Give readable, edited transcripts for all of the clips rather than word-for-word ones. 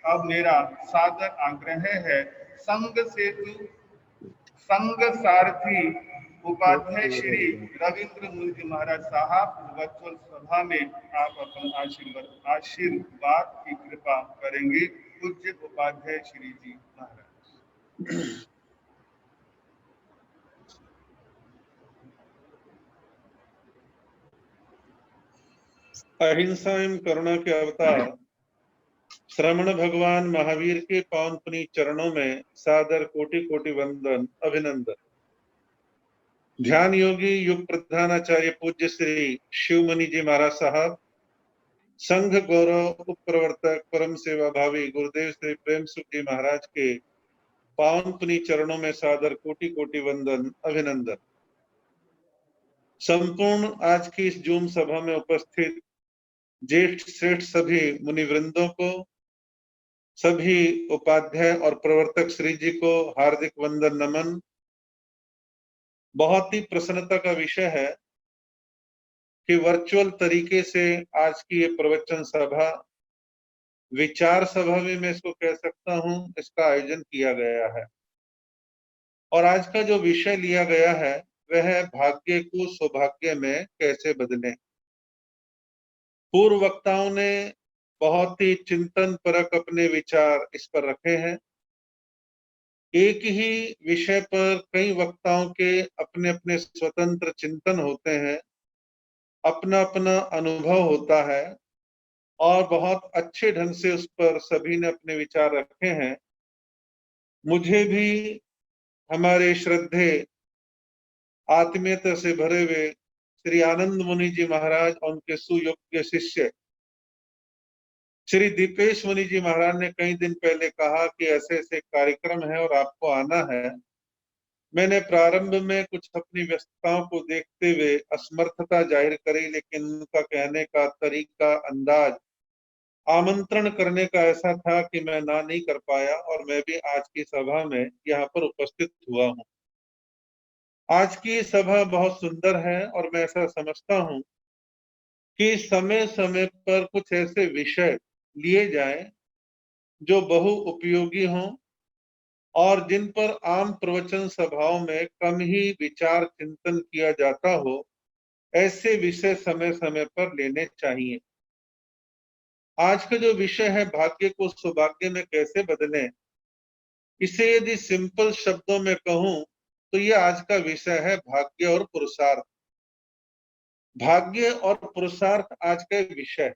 अब मेरा सादर आग्रह है, संघ सेतु संघ सारथी उपाध्याय श्री रविंद्र मुनि जी महाराज साहब वर्चुअल सभा में आप अपना आशीर्वाद की कृपा करेंगे। पूज्य उपाध्याय श्री जी महाराज। अहिंसा एवं करुणा के अवतार श्रमण भगवान महावीर के पावन पुनीत चरणों में सादर कोटि कोटि वंदन अभिनंदन। ध्यान योगी युग प्रधानाचार्य पूज्य श्री शिवमुनि जी महाराज साहब, संघ गौरव उप प्रवर्तक परम सेवा भावी गुरुदेव श्री प्रेम सुख जी महाराज के पावन पुनीत चरणों में सादर कोटि कोटि वंदन अभिनंदन। संपूर्ण आज की इस जूम सभा में उपस्थित ज्येष्ठ श्रेष्ठ सभी मुनिवृंदों को, सभी उपाध्याय और प्रवर्तक श्री जी को हार्दिक वंदन नमन। बहुत ही प्रसन्नता का विषय है कि वर्चुअल तरीके से आज की ये प्रवचन सभा, विचार सभा भी मैं इसको कह सकता हूं, इसका आयोजन किया गया है। और आज का जो विषय लिया गया है वह है भाग्य को सौभाग्य में कैसे बदलें। पूर्व वक्ताओं ने बहुत ही चिंतन परक अपने विचार इस पर रखे हैं। एक ही विषय पर कई वक्ताओं के अपने अपने स्वतंत्र चिंतन होते हैं, अपना अपना अनुभव होता है और बहुत अच्छे ढंग से उस पर सभी ने अपने विचार रखे हैं। मुझे भी हमारे श्रद्धे आत्मीयता से भरे हुए श्री आनंद मुनि जी महाराज और उनके सुयोग्य शिष्य श्री दीपेश मुनि जी महाराज ने कई दिन पहले कहा कि ऐसे ऐसे कार्यक्रम है और आपको आना है। मैंने प्रारंभ में कुछ अपनी व्यस्तताओं को देखते हुए असमर्थता जाहिर करी, लेकिन उनका कहने का तरीका, अंदाज, आमंत्रण करने का ऐसा था कि मैं ना नहीं कर पाया और मैं भी आज की सभा में यहाँ पर उपस्थित हुआ हूँ। आज की सभा बहुत सुंदर है और मैं ऐसा समझता हूँ कि समय समय पर कुछ ऐसे विषय लिए जाएं जो बहु उपयोगी हों और जिन पर आम प्रवचन सभाओं में कम ही विचार चिंतन किया जाता हो, ऐसे विषय समय समय पर लेने चाहिए। आज का जो विषय है भाग्य को सौभाग्य में कैसे बदलें, इसे यदि सिंपल शब्दों में कहूं तो ये आज का विषय है भाग्य और पुरुषार्थ। भाग्य और पुरुषार्थ आज का विषय है।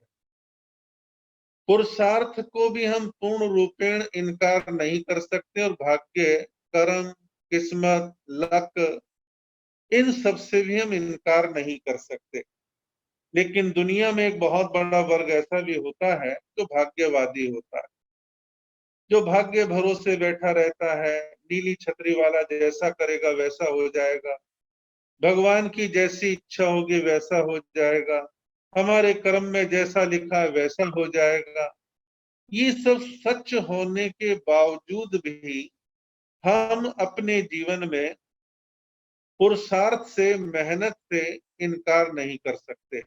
पुरुषार्थ को भी हम पूर्ण रूपेण इनकार नहीं कर सकते और भाग्य, कर्म, किस्मत, लक, इन सब से भी हम इनकार नहीं कर सकते। लेकिन दुनिया में एक बहुत बड़ा वर्ग ऐसा भी होता है जो भाग्यवादी होता है, जो भाग्य भरोसे बैठा रहता है। नीली छतरी वाला जैसा करेगा वैसा हो जाएगा, भगवान की जैसी इच्छा होगी वैसा हो जाएगा, हमारे कर्म में जैसा लिखा है वैसा हो जाएगा। ये सब सच होने के बावजूद भी हम अपने जीवन में पुरुषार्थ से, मेहनत से इनकार नहीं कर सकते।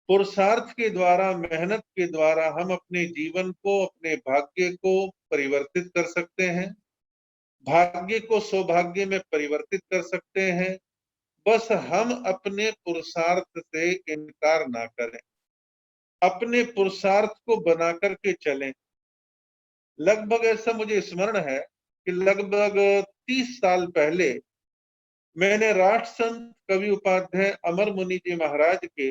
पुरुषार्थ के द्वारा, मेहनत के द्वारा हम अपने जीवन को, अपने भाग्य को परिवर्तित कर सकते हैं, भाग्य को सौभाग्य में परिवर्तित कर सकते हैं। बस हम अपने पुरुषार्थ से इनकार ना करें, अपने पुरुषार्थ को बना करके चलें। लगभग ऐसा मुझे स्मरण है कि लगभग 30 साल पहले मैंने राष्ट्र संत कवि उपाध्याय अमर मुनि जी महाराज के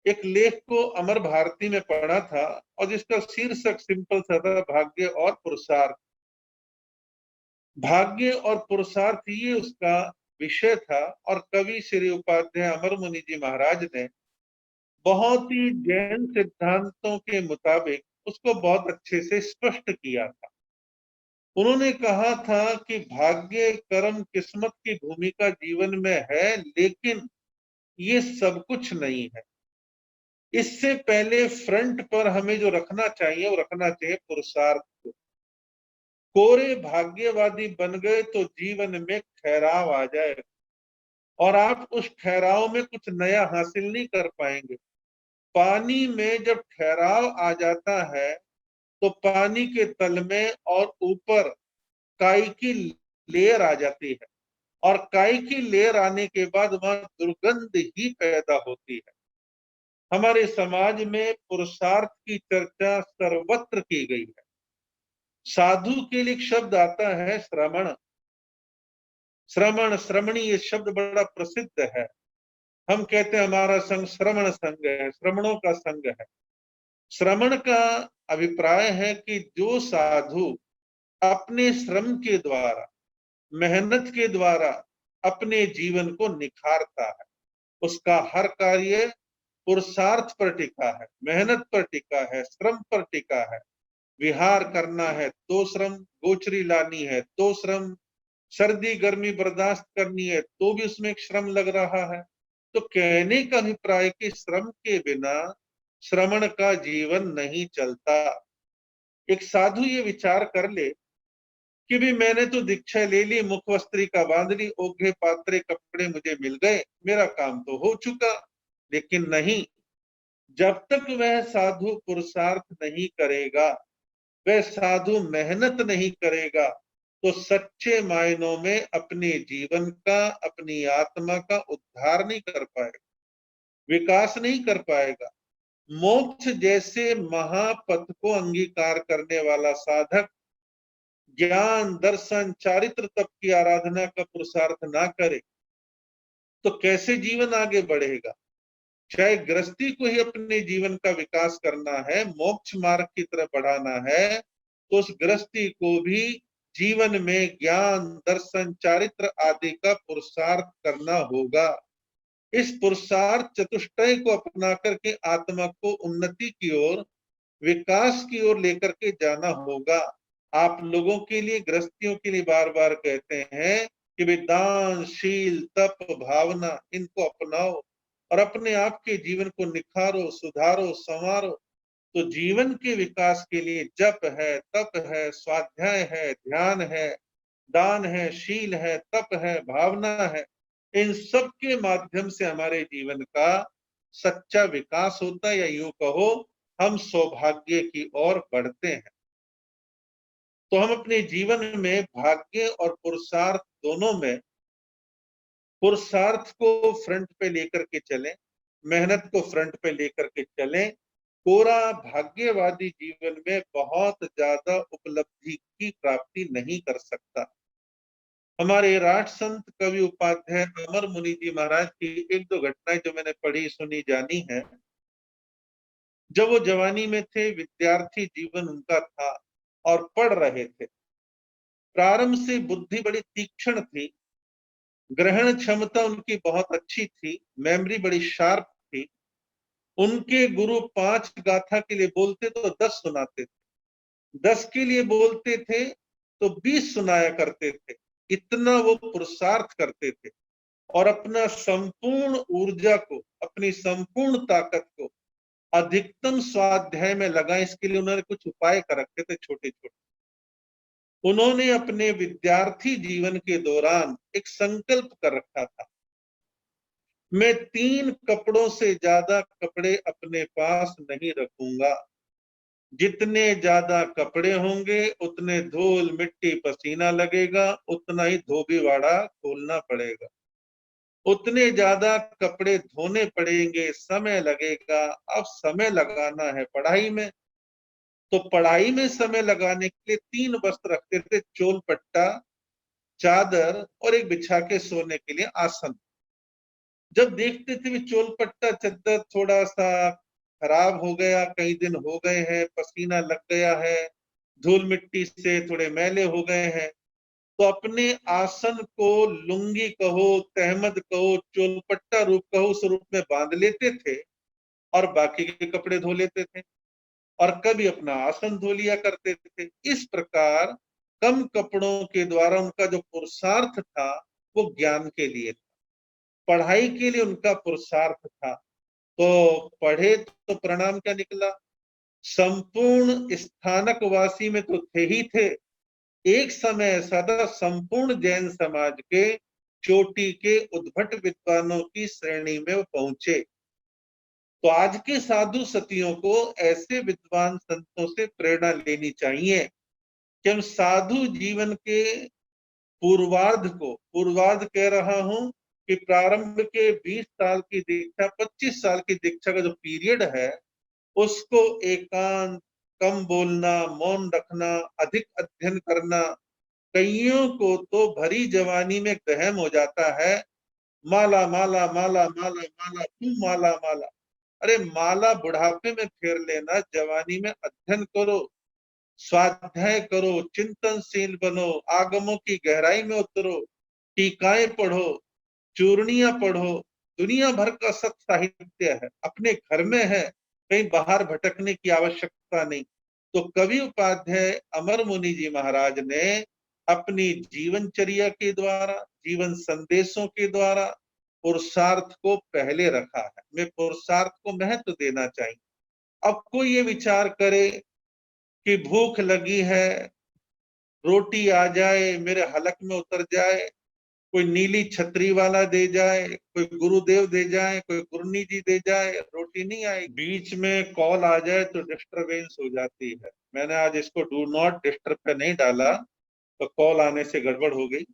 एक लेख को अमर भारती में पढ़ा था और जिसका शीर्षक सिंपल सा था, भाग्य और पुरुषार्थ। भाग्य और पुरुषार्थ ये उसका विषय था और कवि श्री उपाध्याय अमर मुनि जी महाराज ने बहुत ही जैन सिद्धांतों के मुताबिक उसको बहुत अच्छे से स्पष्ट किया था। उन्होंने कहा था कि भाग्य, कर्म, किस्मत की भूमिका जीवन में है, लेकिन ये सब कुछ नहीं है। इससे पहले फ्रंट पर हमें जो रखना चाहिए वो रखना चाहिए पुरुषार्थ को। कोरे भाग्यवादी बन गए तो जीवन में ठहराव आ जाएगा और आप उस ठहराव में कुछ नया हासिल नहीं कर पाएंगे। पानी में जब ठहराव आ जाता है तो पानी के तल में और ऊपर काई की लेयर आ जाती है, और काई की लेयर आने के बाद वहां दुर्गंध ही पैदा होती है। हमारे समाज में पुरुषार्थ की चर्चा सर्वत्र की गई है। साधु के लिए एक शब्द आता है श्रमण। श्रमण, श्रमणी, ये शब्द बड़ा प्रसिद्ध है। हम कहते हैं हमारा संघ श्रमण संघ है, श्रमणों का संघ है। श्रमण का अभिप्राय है कि जो साधु अपने श्रम के द्वारा, मेहनत के द्वारा अपने जीवन को निखारता है, उसका हर कार्य पुरुषार्थ पर टिका है, मेहनत पर टिका है, श्रम पर टिका है। विहार करना है तो श्रम, गोचरी लानी है तो श्रम, सर्दी गर्मी बर्दाश्त करनी है तो भी उसमें एक श्रम लग रहा है। तो कहने का अभिप्राय कि श्रम के बिना श्रमण का जीवन नहीं चलता। एक साधु ये विचार कर ले कि भी मैंने तो दीक्षा ले ली, मुखवस्त्री का बांध ली, ओघे पात्रे कपड़े मुझे मिल गए, मेरा काम तो हो चुका। लेकिन नहीं, जब तक वह साधु पुरुषार्थ नहीं करेगा, वह साधु मेहनत नहीं करेगा, तो सच्चे मायनों में अपने जीवन का, अपनी आत्मा का उद्धार नहीं कर पाएगा, विकास नहीं कर पाएगा। मोक्ष जैसे महापथ को अंगीकार करने वाला साधक ज्ञान, दर्शन, चारित्र तप की आराधना का पुरुषार्थ ना करे तो कैसे जीवन आगे बढ़ेगा। चाहे गृहस्थी को ही अपने जीवन का विकास करना है, मोक्ष मार्ग की तरफ बढ़ाना है, तो उस गृहस्थी को भी जीवन में ज्ञान, दर्शन, चारित्र आदि का पुरुषार्थ करना होगा। इस पुरुषार्थ चतुष्टय को अपना करके आत्मा को उन्नति की ओर, विकास की ओर लेकर के जाना होगा। आप लोगों के लिए, गृहस्थियों के लिए बार बार कहते हैं कि वे दान, शील, तप, भावना, इनको अपनाओ और अपने आप के जीवन को निखारो, सुधारो, संवारो। तो जीवन के विकास के लिए जप है, तप है, स्वाध्याय है, ध्यान है, दान है, शील है, तप है, भावना है, इन सब के माध्यम से हमारे जीवन का सच्चा विकास होता है, या यूं कहो हम सौभाग्य की ओर बढ़ते हैं। तो हम अपने जीवन में भाग्य और पुरुषार्थ दोनों में, पुरुषार्थ को फ्रंट पे लेकर के चलें, मेहनत को फ्रंट पे लेकर के चलें। पूरा भाग्यवादी जीवन में बहुत ज्यादा उपलब्धि की प्राप्ति नहीं कर सकता। हमारे राष्ट्र संत कवि उपाध्याय अमर मुनि जी महाराज की एक दो घटनाएं जो मैंने पढ़ी, सुनी, जानी है। जब वो जवानी में थे, विद्यार्थी जीवन उनका था और पढ़ रहे थे, प्रारंभ से बुद्धि बड़ी तीक्ष्ण थी, ग्रहण क्षमता उनकी बहुत अच्छी थी, मेमोरी बड़ी शार्प थी। उनके गुरु 5 गाथा के लिए बोलते तो 10 सुनाते थे, 10 के लिए बोलते थे तो 20 सुनाया करते थे। इतना वो पुरुषार्थ करते थे और अपना संपूर्ण ऊर्जा को, अपनी संपूर्ण ताकत को अधिकतम स्वाध्याय में लगाए। इसके लिए उन्होंने कुछ उपाय कर रखे थे, छोटे छोटे। उन्होंने अपने विद्यार्थी जीवन के दौरान एक संकल्प कर रखा था, मैं 3 कपड़ों से ज्यादा कपड़े अपने पास नहीं रखूंगा। जितने ज्यादा कपड़े होंगे उतने धूल मिट्टी पसीना लगेगा, उतना ही धोबीवाड़ा खोलना पड़ेगा, उतने ज्यादा कपड़े धोने पड़ेंगे, समय लगेगा। अब समय लगाना है पढ़ाई में, तो पढ़ाई में समय लगाने के लिए 3 वस्त्र रखते थे, चोल पट्टा, चादर और एक बिछा के सोने के लिए आसन। जब देखते थे चोल पट्टा चादर थोड़ा सा खराब हो गया, कई दिन हो गए हैं, पसीना लग गया है, धूल मिट्टी से थोड़े मैले हो गए हैं, तो अपने आसन को लुंगी कहो, तहमद कहो, चोलपट्टा रूप कहो, उस रूप में बांध लेते थे और बाकी के कपड़े धो लेते थे और कभी अपना आसन धो लिया करते थे। इस प्रकार कम कपड़ों के द्वारा उनका जो पुरुषार्थ था वो ज्ञान के लिए था, पढ़ाई के लिए उनका पुरुषार्थ था। तो पढ़े तो परिणाम क्या निकला, संपूर्ण स्थानकवासी में तो थे ही थे, एक समय ऐसा था संपूर्ण जैन समाज के चोटी के उद्भट विद्वानों की श्रेणी में वो पहुंचे। तो आज के साधु सतियों को ऐसे विद्वान संतों से प्रेरणा लेनी चाहिए कि हम साधु जीवन के पूर्वार्ध कह रहा हूं कि प्रारंभ के 20 साल की दीक्षा, 25 साल की दीक्षा का जो पीरियड है, उसको एकांत, कम बोलना, मौन रखना, अधिक अध्ययन करना। कईयों को तो भरी जवानी में गहम हो जाता है, माला माला माला माला माला, तू माला माला। अरे माला बुढ़ापे में फेर लेना, जवानी में अध्ययन करो, स्वाध्याय करो, चिंतनशील बनो, आगमों की गहराई में उतरो, टीकाएं पढ़ो, चूर्णियां पढ़ो। दुनिया भर का सत साहित्य है, अपने घर में है, कहीं बाहर भटकने की आवश्यकता नहीं। तो कवि उपाध्याय अमर मुनि जी महाराज ने अपनी जीवनचर्या के द्वारा, जीवन संदेशों के द्वारा पुरुषार्थ को पहले रखा है। मैं पुरुषार्थ को महत्व देना चाहिए। अब कोई ये विचार करे कि भूख लगी है, रोटी आ जाए, मेरे हलक में उतर जाए, कोई नीली छतरी वाला दे जाए, कोई गुरुदेव दे जाए, कोई गुरनी जी दे जाए, रोटी नहीं आई। बीच में कॉल आ जाए तो डिस्टरबेंस हो जाती है। मैंने आज इसको डू नॉट डिस्टर्ब पे नहीं डाला, तो कॉल आने से गड़बड़ हो गई।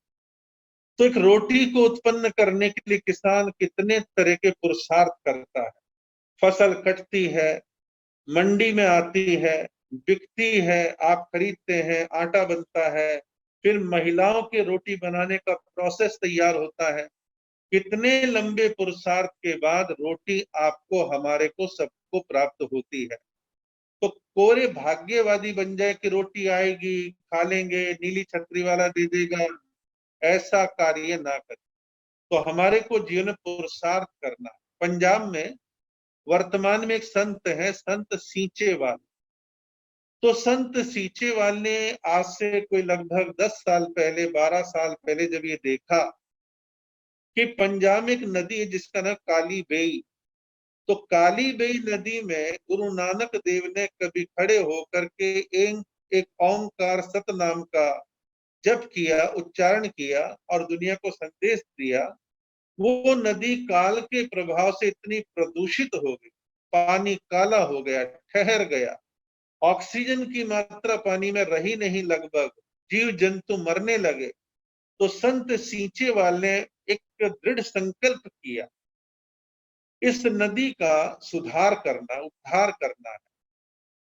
तो एक रोटी को उत्पन्न करने के लिए किसान कितने तरह के पुरुषार्थ करता है। फसल कटती है, मंडी में आती है, बिकती है, आप खरीदते हैं, आटा बनता है, फिर महिलाओं के रोटी बनाने का प्रोसेस तैयार होता है। कितने लंबे पुरुषार्थ के बाद रोटी आपको, हमारे को, सबको प्राप्त होती है। तो कोरे भाग्यवादी बन जाए कि रोटी आएगी, खा लेंगे, नीली छतरी वाला दे देगा, ऐसा कार्य ना करें। तो हमारे को जीवन में पुरुषार्थ करना है। पंजाब में वर्तमान में एक संत है, संत सीचेवाल। तो संत सीचेवाल ने आज से कोई लगभग 10 साल पहले, 12 साल पहले जब ये देखा कि पंजाब में एक नदी है जिसका नाम काली बेई, तो काली बेई नदी में गुरु नानक देव ने कभी खड़े होकर के एक ओंकार सत नाम का जप किया, उच्चारण किया और दुनिया को संदेश दिया। वो नदी काल के प्रभाव से इतनी प्रदूषित हो गई, पानी काला हो गया, ठहर गया, ऑक्सीजन की मात्रा पानी में रही नहीं, लगभग जीव जंतु मरने लगे। तो संत सींचेवाल ने एक दृढ़ संकल्प किया, इस नदी का सुधार करना, उद्धार करना है।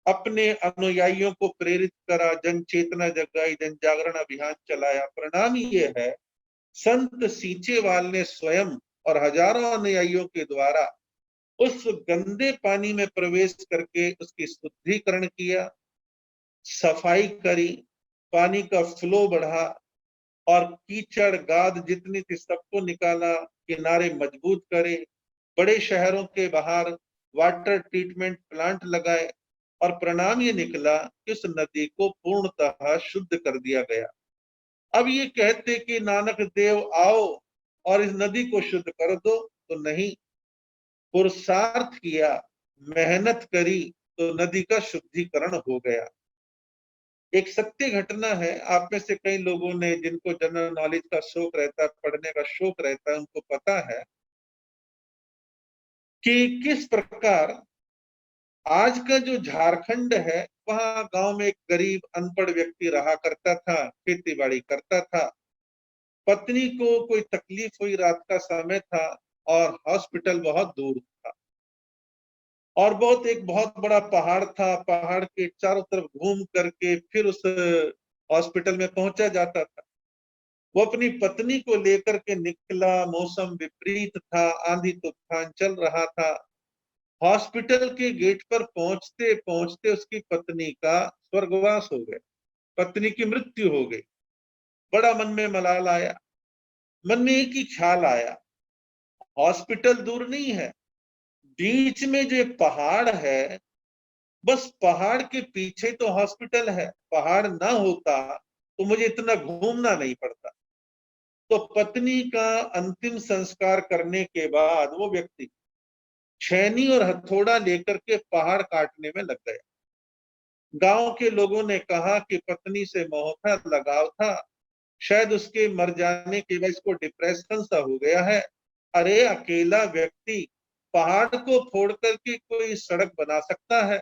अपने अनुयायियों को प्रेरित करा, जन चेतना जगाई, जन जागरण अभियान चलाया। परिणाम ये है, संत सींचेवाल ने स्वयं और हजारों अनुयायियों के द्वारा उस गंदे पानी में प्रवेश करके उसकी शुद्धिकरण किया, सफाई करी, पानी का फ्लो बढ़ा और कीचड़ गाद जितनी थी सबको निकाला, किनारे मजबूत करे, बड़े शहरों के बाहर वाटर ट्रीटमेंट प्लांट लगाए और परिणाम ये निकला कि उस नदी को पूर्णतः शुद्ध कर दिया गया। अब ये कहते कि नानक देव आओ और इस नदी को शुद्ध कर दो, तो नहीं, पुरुषार्थ किया, मेहनत करी, तो नदी का शुद्धिकरण हो गया। एक सत्य घटना है, आप में से कई लोगों ने, जिनको जनरल नॉलेज का शौक रहता है, पढ़ने का शौक रहता है, उनको पता है कि किस प्रकार आज का जो झारखंड है, वहां गांव में एक गरीब अनपढ़ व्यक्ति रहा करता था, खेती बाड़ी करता था। पत्नी को कोई तकलीफ हुई, रात का समय था और हॉस्पिटल बहुत दूर था और एक बहुत बड़ा पहाड़ था। पहाड़ के चारों तरफ घूम करके फिर उस हॉस्पिटल में पहुंचा जाता था। वो अपनी पत्नी को लेकर के निकला, मौसम विपरीत था, आंधी तूफान चल रहा था। हॉस्पिटल के गेट पर पहुंचते पहुंचते उसकी पत्नी का स्वर्गवास हो गया, पत्नी की मृत्यु हो गई। बड़ा मन में मलाल आया, मन में एक ही ख्याल आया, हॉस्पिटल दूर नहीं है, बीच में जो पहाड़ है, बस पहाड़ के पीछे तो हॉस्पिटल है। पहाड़ ना होता तो मुझे इतना घूमना नहीं पड़ता। तो पत्नी का अंतिम संस्कार करने के बाद वो व्यक्ति छेनी और हथौड़ा लेकर के पहाड़ काटने में लग गया। गांव के लोगों ने कहा कि पत्नी से मोह था, लगाव था, शायद उसके मर जाने के बाद इसको डिप्रेशन सा हो गया है। अरे अकेला व्यक्ति पहाड़ को फोड़ करके कोई सड़क बना सकता है,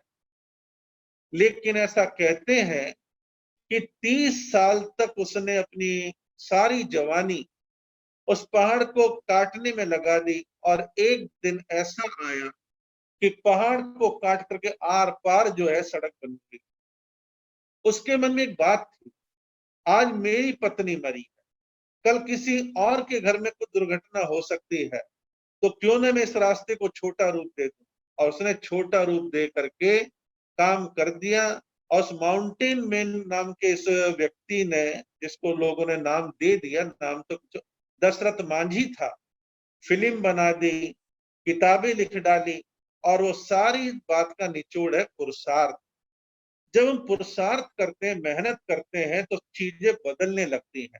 लेकिन ऐसा कहते हैं कि 30 साल तक उसने अपनी सारी जवानी उस पहाड़ को काटने में लगा दी, और एक दिन ऐसा आया कि पहाड़ को काट करके आर पार जो है सड़क बन गई। उसके मन में एक बात थी, आज मेरी पत्नी मरी है, कल किसी और के घर में कुछ दुर्घटना हो सकती है, तो क्यों न मैं इस रास्ते को छोटा रूप दे दूं। और उसने छोटा रूप दे करके काम कर दिया। और उस माउंटेन मैन नाम के इस व्यक्ति ने, जिसको लोगों ने नाम दे दिया, नाम तो दशरथ मांझी था, फिल्म बना दी, किताबें लिख डाली, और वो सारी बात का निचोड़ है पुरुषार्थ। जब हम पुरुषार्थ करते हैं, मेहनत करते हैं, तो चीजें बदलने लगती हैं।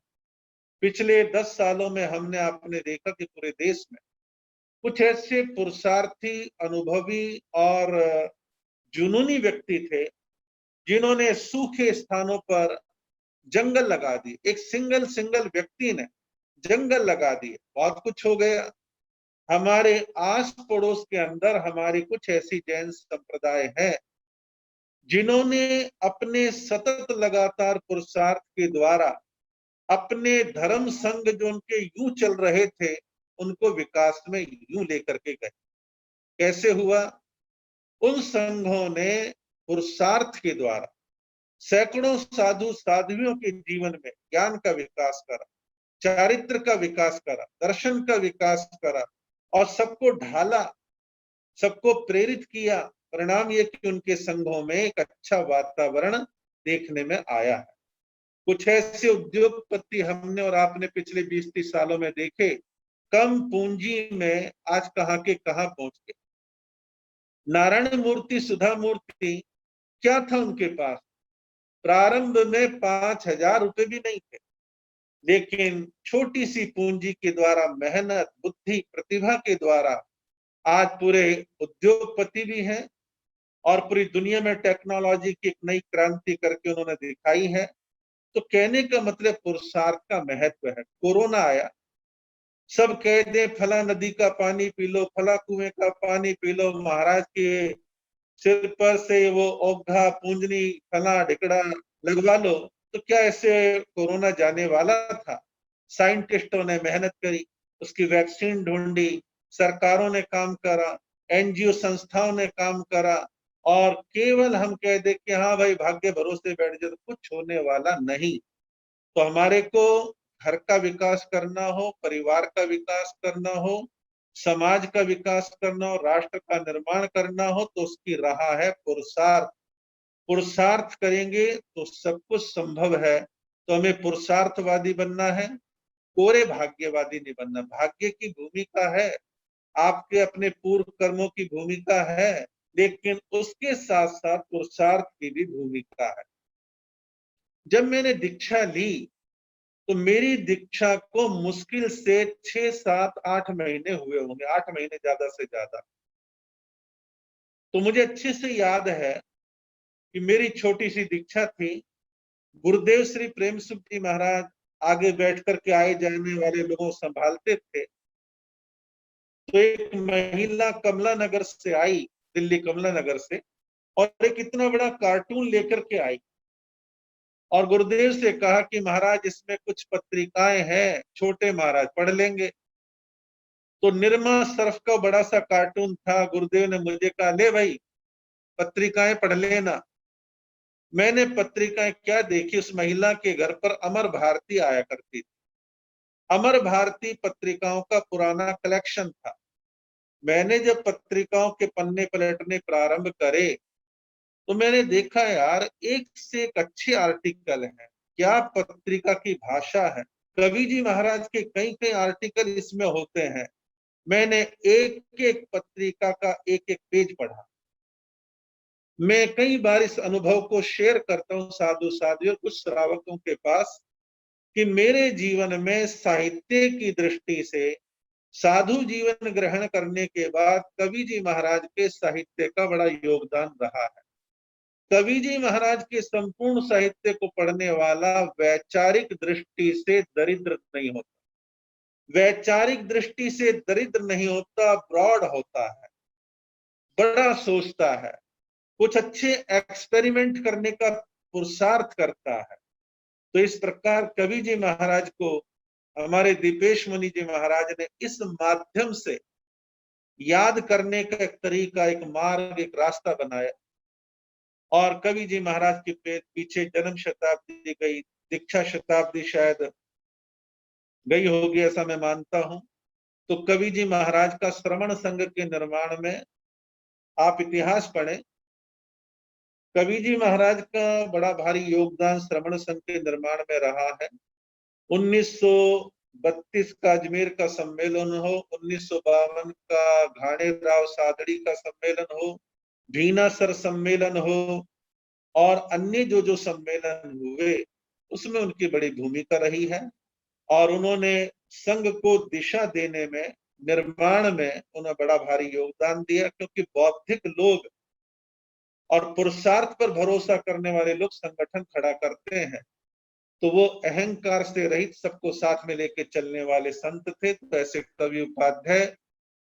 पिछले 10 सालों में हमने आपने देखा कि पूरे देश में कुछ ऐसे पुरुषार्थी, अनुभवी और जुनूनी व्यक्ति थे, जिन्होंने सूखे स्थानों पर जंगल लगा दिए। एक सिंगल व्यक्ति ने जंगल लगा दिए, बहुत कुछ हो गया। हमारे आस पड़ोस के अंदर हमारी कुछ ऐसी जैन संप्रदाय है, जिन्होंने अपने सतत लगातार पुरुषार्थ के द्वारा अपने धर्म संघ जो उनके यूं चल रहे थे, उनको विकास में यूं लेकर के गए। कैसे हुआ? उन संघों ने पुरुषार्थ के द्वारा सैकड़ों साधु साध्वियों के जीवन में ज्ञान का विकास करा, चारित्र का विकास करा, दर्शन का विकास करा, और सबको ढाला, सबको प्रेरित किया। परिणाम ये कि उनके संघों में एक अच्छा वातावरण देखने में आया है। कुछ ऐसे उद्योगपति हमने और आपने पिछले 20-30 सालों में देखे, कम पूंजी में आज कहां के कहां पहुंच गए। नारायण मूर्ति, सुधा मूर्ति, क्या था उनके पास? प्रारंभ में 5,000 रुपए भी नहीं थे, लेकिन छोटी सी पूंजी के द्वारा, मेहनत, बुद्धि, प्रतिभा के द्वारा आज पूरे उद्योगपति भी हैं, और पूरी दुनिया में टेक्नोलॉजी की एक नई क्रांति करके उन्होंने दिखाई है। तो कहने का मतलब पुरुषार्थ का महत्व है। कोरोना आया, सब कह दे फला नदी का पानी पी लो, फला कुएं का पानी पी लो, महाराज के सिर पर से वो ओघा पूंजनी फला ढिकड़ा लगवा लो, तो क्या ऐसे कोरोना जाने वाला था? साइंटिस्टों ने मेहनत करी, उसकी वैक्सीन ढूंढी, सरकारों ने काम करा, एनजीओ संस्थाओं ने काम करा, और केवल हम कह दे कि हाँ भाई भाग्य भरोसे बैठ जाए, तो कुछ होने वाला नहीं। तो हमारे को घर का विकास करना हो, परिवार का विकास करना हो, समाज का विकास करना हो, राष्ट्र का निर्माण करना हो, तो उसकी राह है पुरुषार्थ। पुरुषार्थ करेंगे तो सब कुछ संभव है। तो हमें पुरुषार्थवादी बनना है, कोरे भाग्यवादी नहीं बनना। भाग्य की भूमिका है, आपके अपने पूर्व कर्मों की भूमिका है, लेकिन उसके साथ साथ पुरुषार्थ की भी भूमिका है। जब मैंने दीक्षा ली, तो मेरी दीक्षा को मुश्किल से 6, 7, 8 महीने हुए होंगे, 8 महीने ज्यादा से ज्यादा। तो मुझे अच्छे से याद है कि मेरी छोटी सी दीक्षा थी। गुरुदेव श्री प्रेम सुख जी महाराज आगे बैठ करके आए जाने वाले लोगों को संभालते थे। तो एक महिला कमला नगर से आई, दिल्ली कमला नगर से, और एक इतना बड़ा कार्टून लेकर के आई, और गुरुदेव से कहा कि महाराज इसमें कुछ पत्रिकाएं हैं, छोटे महाराज पढ़ लेंगे। तो निरमा सर्फ का बड़ा सा कार्टून था। गुरुदेव ने मुझे कहा, ले भाई पत्रिकाएं पढ़ लेना। मैंने पत्रिकाएं क्या देखी, उस महिला के घर पर अमर भारती आया करती थी। अमर भारती पत्रिकाओं का पुराना कलेक्शन था। मैंने जब पत्रिकाओं के पन्ने पलटने प्रारंभ करे, तो मैंने देखा यार, एक से एक अच्छे आर्टिकल हैं। क्या पत्रिका की भाषा है! कवि जी महाराज के कई कई आर्टिकल इसमें होते हैं। मैंने एक एक पत्रिका का एक एक पेज पढ़ा। मैं कई बार इस अनुभव को शेयर करता हूँ साधु साधियों, कुछ श्रावकों के पास, कि मेरे जीवन में साहित्य की दृष्टि से साधु जीवन ग्रहण करने के बाद कवि जी महाराज के साहित्य का बड़ा योगदान रहा है। कवि जी महाराज के संपूर्ण साहित्य को पढ़ने वाला वैचारिक दृष्टि से दरिद्र नहीं होता, वैचारिक दृष्टि से दरिद्र नहीं होता, ब्रॉड होता है। बड़ा सोचता है, कुछ अच्छे एक्सपेरिमेंट करने का पुरुषार्थ करता है। तो इस प्रकार कवि जी महाराज को हमारे दीपेश मुनि जी महाराज ने इस माध्यम से याद करने का एक तरीका, एक मार्ग, एक रास्ता बनाया। और कवि जी महाराज के पीछे जन्म शताब्दी गई, दीक्षा शताब्दी शायद गई होगी, ऐसा मैं मानता हूं। तो कवि जी महाराज का श्रवण संघ के निर्माण में आप इतिहास पढ़ें, कवि जी महाराज का बड़ा भारी योगदान श्रवण संघ के निर्माण में रहा है। 1932 का अजमेर का सम्मेलन हो, 1952 का घाणे राव सादड़ी का सम्मेलन हो, भीनासर सम्मेलन हो, और अन्य जो सम्मेलन हुए उसमें उनकी बड़ी भूमिका रही है। और उन्होंने संघ को दिशा देने में, निर्माण में उन्हें बड़ा भारी योगदान दिया, क्योंकि बौद्धिक लोग और पुरुषार्थ पर भरोसा करने वाले लोग संगठन खड़ा करते हैं। तो वो अहंकार से रहित सबको साथ में लेके चलने वाले संत थे। तो ऐसे कवि उपाध्याय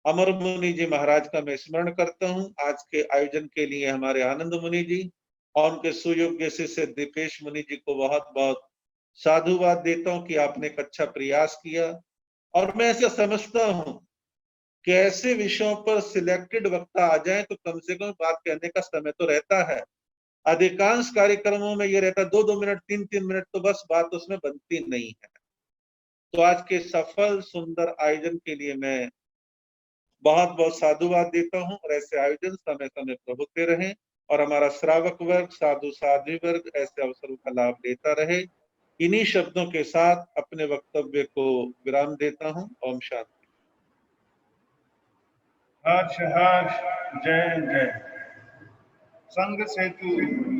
अमर मुनि जी महाराज का मैं स्मरण करता हूँ। आज के आयोजन के लिए हमारे आनंद मुनि जी और उनके सुयोग्य शिष्य दीपेश मुनि जी को बहुत बहुत साधुवाद देता हूँ कि आपने एक अच्छा प्रयास किया। और मैं ऐसा समझता हूँ कि ऐसे विषयों पर सिलेक्टेड वक्ता आ जाए तो कम से कम बात कहने का समय तो रहता है। अधिकांश कार्यक्रमों में ये रहता 2-2 मिनट, 3-3 मिनट, तो बस बात उसमें बनती नहीं है। तो आज के सफल सुंदर आयोजन के लिए मैं बहुत बहुत साधुवाद देता हूं। और ऐसे आयोजन समय समय पर होते रहें और हमारा श्रावक वर्ग, साधु साध्वी वर्ग ऐसे अवसरों का लाभ लेता रहे। इन्हीं शब्दों के साथ अपने वक्तव्य को विराम देता हूं। ओम शांति। हर्ष हर्ष, जय जय। संघ सेतु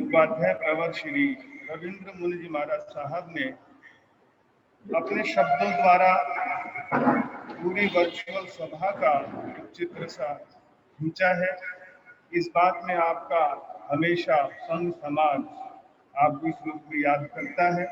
उपाध्याय प्रवर श्री रविंद्र मुनि जी महाराज साहब ने अपने शब्दों द्वारा पूरी वर्चुअल सभा का एक चित्र सा खींचा है। इस बात में आपका हमेशा संघ समाज आपको इस रूप में याद करता है।